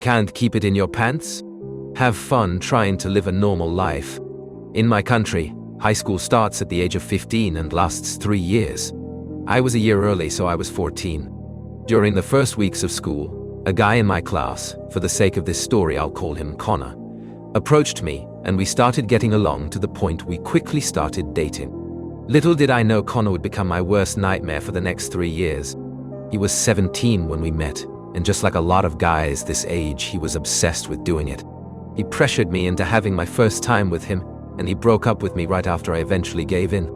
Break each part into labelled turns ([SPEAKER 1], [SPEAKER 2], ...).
[SPEAKER 1] Can't keep it in your pants? Have fun trying to live a normal life. In my country, high school starts at the age of 15 and lasts 3 years. I was a year early, so I was 14. During the first weeks of school, a guy in my class, for the sake of this story I'll call him Connor, approached me and we started getting along to the point we quickly started dating. Little did I know Connor would become my worst nightmare for the next 3 years. He was 17 when we met, and just like a lot of guys this age, he was obsessed with doing it. He pressured me into having my first time with him, and he broke up with me right after I eventually gave in.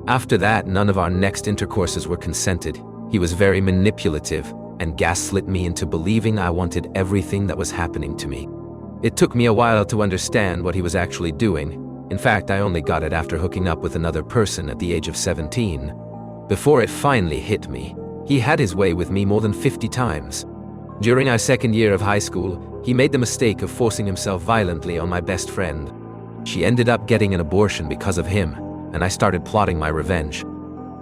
[SPEAKER 1] After that, none of our next intercourses were consented. He was very manipulative and gaslit me into believing I wanted everything that was happening to me. It took me a while to understand what he was actually doing. In fact, I only got it after hooking up with another person at the age of 17. Before it finally hit me, he had his way with me more than 50 times. During our second year of high school, he made the mistake of forcing himself violently on my best friend. She ended up getting an abortion because of him, and I started plotting my revenge.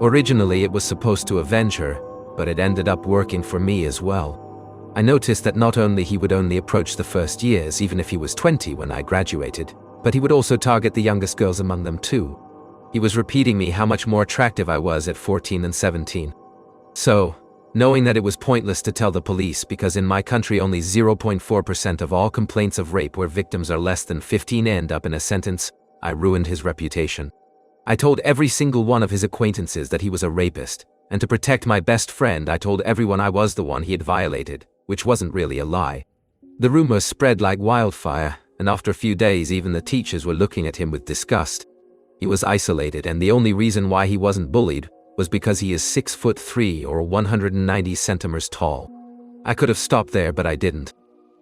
[SPEAKER 1] Originally, it was supposed to avenge her, but it ended up working for me as well. I noticed that not only he would only approach the first years, even if he was 20 when I graduated, but he would also target the youngest girls among them too. He was repeating me how much more attractive I was at 14 and 17. So, knowing that it was pointless to tell the police because in my country only 0.4% of all complaints of rape where victims are less than 15 end up in a sentence, I ruined his reputation. I told every single one of his acquaintances that he was a rapist, and to protect my best friend I told everyone I was the one he had violated, which wasn't really a lie. The rumors spread like wildfire, and after a few days even the teachers were looking at him with disgust. He was isolated, and the only reason why he wasn't bullied was because he is 6'3" or 190 centimeters tall. I could have stopped there, but I didn't.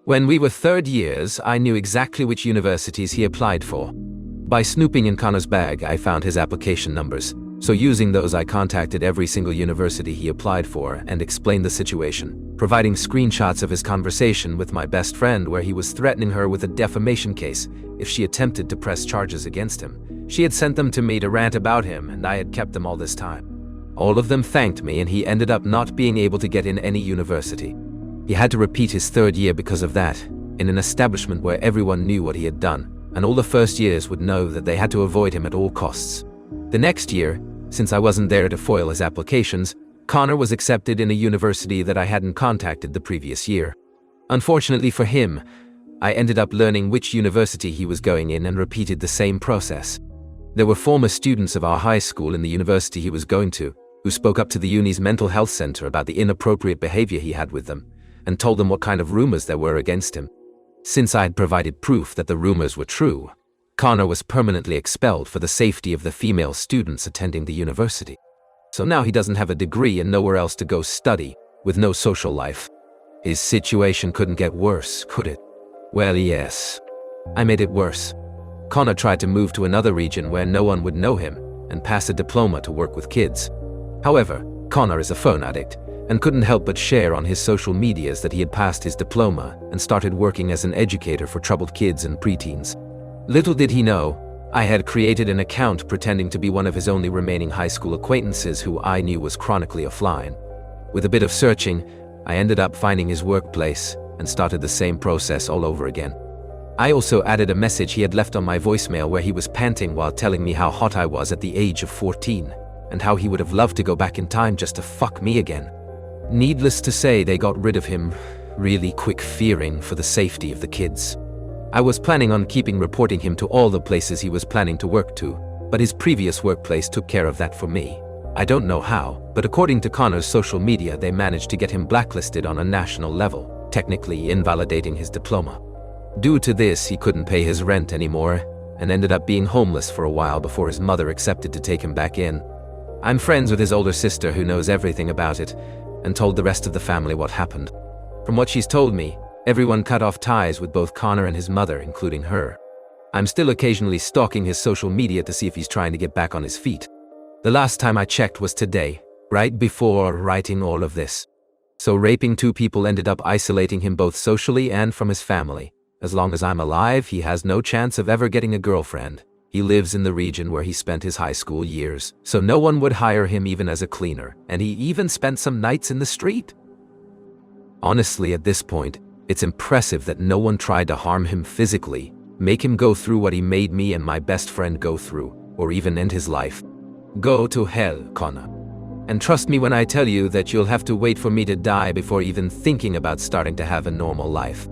[SPEAKER 1] When we were third years, I knew exactly which universities he applied for. By snooping in Connor's bag, I found his application numbers, so using those I contacted every single university he applied for and explained the situation, providing screenshots of his conversation with my best friend where he was threatening her with a defamation case if she attempted to press charges against him. She had sent them to me to rant about him, and I had kept them all this time. All of them thanked me, and he ended up not being able to get in any university. He had to repeat his third year because of that, in an establishment where everyone knew what he had done, and all the first years would know that they had to avoid him at all costs. The next year, since I wasn't there to foil his applications, Connor was accepted in a university that I hadn't contacted the previous year. Unfortunately for him, I ended up learning which university he was going in and repeated the same process. There were former students of our high school in the university he was going to, who spoke up to the uni's mental health center about the inappropriate behavior he had with them, and told them what kind of rumors there were against him. Since I had provided proof that the rumors were true, Connor was permanently expelled for the safety of the female students attending the university. So now he doesn't have a degree and nowhere else to go study, with no social life. His situation couldn't get worse, could it? Well, yes. I made it worse. Connor tried to move to another region where no one would know him and pass a diploma to work with kids. However, Connor is a phone addict and couldn't help but share on his social medias that he had passed his diploma and started working as an educator for troubled kids and preteens. Little did he know, I had created an account pretending to be one of his only remaining high school acquaintances who I knew was chronically offline. With a bit of searching, I ended up finding his workplace and started the same process all over again. I also added a message he had left on my voicemail where he was panting while telling me how hot I was at the age of 14, and how he would have loved to go back in time just to fuck me again. Needless to say, they got rid of him really quick, fearing for the safety of the kids. I was planning on keeping reporting him to all the places he was planning to work to, but his previous workplace took care of that for me. I don't know how, but according to Connor's social media, they managed to get him blacklisted on a national level, technically invalidating his diploma. Due to this, he couldn't pay his rent anymore, and ended up being homeless for a while before his mother accepted to take him back in. I'm friends with his older sister who knows everything about it, and told the rest of the family what happened. From what she's told me, everyone cut off ties with both Connor and his mother, including her. I'm still occasionally stalking his social media to see if he's trying to get back on his feet. The last time I checked was today, right before writing all of this. So raping 2 people ended up isolating him both socially and from his family. As long as I'm alive, he has no chance of ever getting a girlfriend. He lives in the region where he spent his high school years, so no one would hire him even as a cleaner, and he even spent some nights in the street. Honestly, at this point, It's impressive that no one tried to harm him physically, make him go through what he made me and my best friend go through, or even end his life. Go to hell, Connor. And trust me when I tell you that you'll have to wait for me to die before even thinking about starting to have a normal life.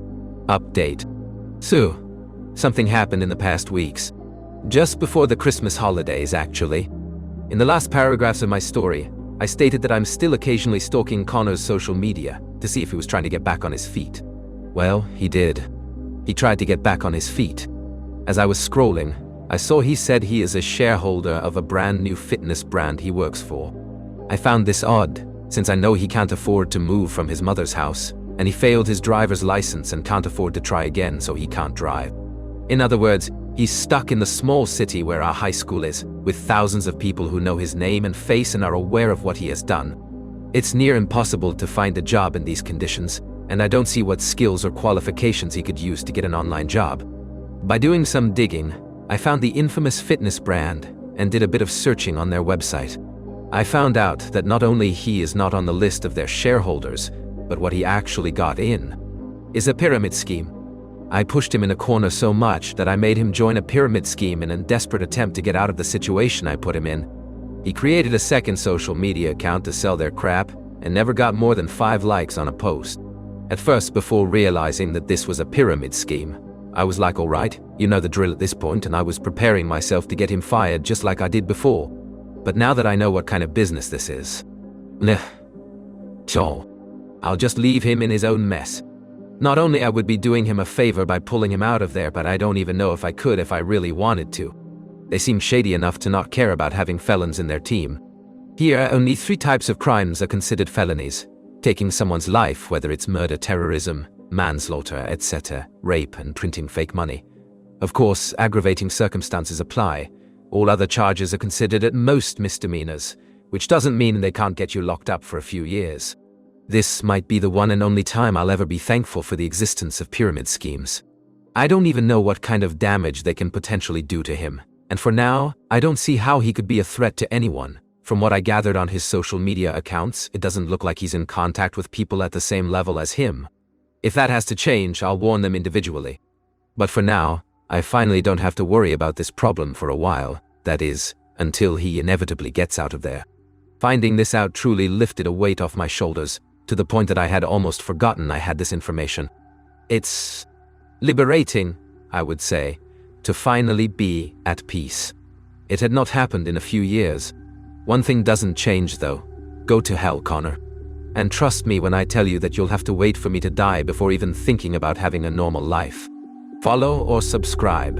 [SPEAKER 1] Update. So, something happened in the past weeks. Just before the Christmas holidays, actually. In the last paragraphs of my story, I stated that I'm still occasionally stalking Connor's social media to see if he was trying to get back on his feet. Well, he did. He tried to get back on his feet. As I was scrolling, I saw he said he is a shareholder of a brand new fitness brand he works for. I found this odd, since I know he can't afford to move from his mother's house, and he failed his driver's license and can't afford to try again, so he can't drive. In other words, he's stuck in the small city where our high school is, with thousands of people who know his name and face and are aware of what he has done. It's near impossible to find a job in these conditions, and I don't see what skills or qualifications he could use to get an online job. By doing some digging, I found the infamous fitness brand and did a bit of searching on their website. I found out that not only he is not on the list of their shareholders, but what he actually got in is a pyramid scheme. I pushed him in a corner so much that I made him join a pyramid scheme in a desperate attempt to get out of the situation I put him in. He created a second social media account to sell their crap and never got more than 5 likes on a post. At first, before realizing that this was a pyramid scheme, I was like, alright, you know the drill at this point, and I was preparing myself to get him fired just like I did before. But now that I know what kind of business this is, I'll just leave him in his own mess. Not only I would be doing him a favor by pulling him out of there, but I don't even know if I could if I really wanted to. They seem shady enough to not care about having felons in their team. Here, only 3 types of crimes are considered felonies: taking someone's life, whether it's murder, terrorism, manslaughter, etc., rape, and printing fake money. Of course, aggravating circumstances apply. All other charges are considered at most misdemeanors, which doesn't mean they can't get you locked up for a few years. This might be the one and only time I'll ever be thankful for the existence of pyramid schemes. I don't even know what kind of damage they can potentially do to him, and for now, I don't see how he could be a threat to anyone. From what I gathered on his social media accounts, it doesn't look like he's in contact with people at the same level as him. If that has to change, I'll warn them individually. But for now, I finally don't have to worry about this problem for a while. That is, until he inevitably gets out of there. Finding this out truly lifted a weight off my shoulders, to the point that I had almost forgotten I had this information. It's liberating, I would say, to finally be at peace. It had not happened in a few years. One thing doesn't change though. Go to hell, Connor. And trust me when I tell you that you'll have to wait for me to die before even thinking about having a normal life. Follow or subscribe.